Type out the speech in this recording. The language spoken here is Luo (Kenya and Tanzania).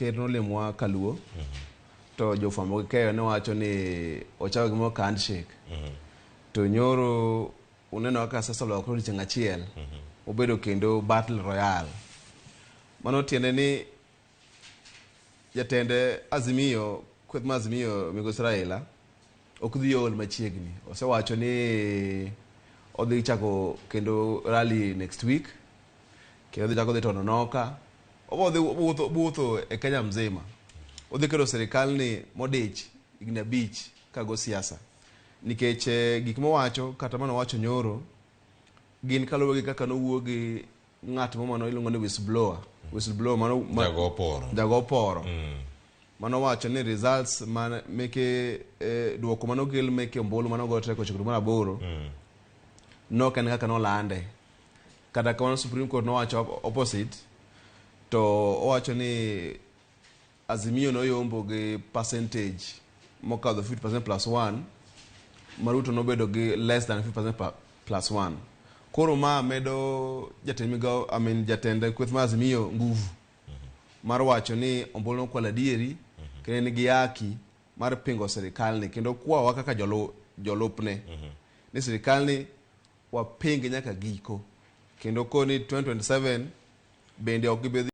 ker nolemwa kaluo to jofwambo keyo ne wacho ni ochawo gimo handshake to nyoro uneno ka sasa lokro chieng' achiel obedo kendo battle royal. Mano tiende ni Jatend Azimio kweth mar Azimio Migosi Raila ok dhi ol machiegni. Osewacho ni odhi chako kendo rally next week. Kendo odhi chako dhi Tononoka. Odhi butho e Kenya mzima. Odhi kero sirkal ni modich igni 5 kago siasa. Nikech gik mowacho kata mano wacho nyoro gin kaluwore gi kaka nowuogi ng'at mano iluongo ni whistleblower mano jago poro mano wacho ni results man meke duoko mano kel meke ombulu mano go teko chukuru mar 8 no kan kaka no lande kata kamano Supreme Court no wacho opposite to owacho ni Azimio no yombo gi percentage mokadho 50% plus 1 Maruto no bedo gi less than 50% plus 1. Koro ma medo jatend kweth mar Azimio nguvu mar wacho ni ombulu kwala dieri kendo gi haki mar pingo sirkal ni kendo kwawa kaka jolupne ni sirkal ni wapinge nyaka giko kendo koni 2027 bende ok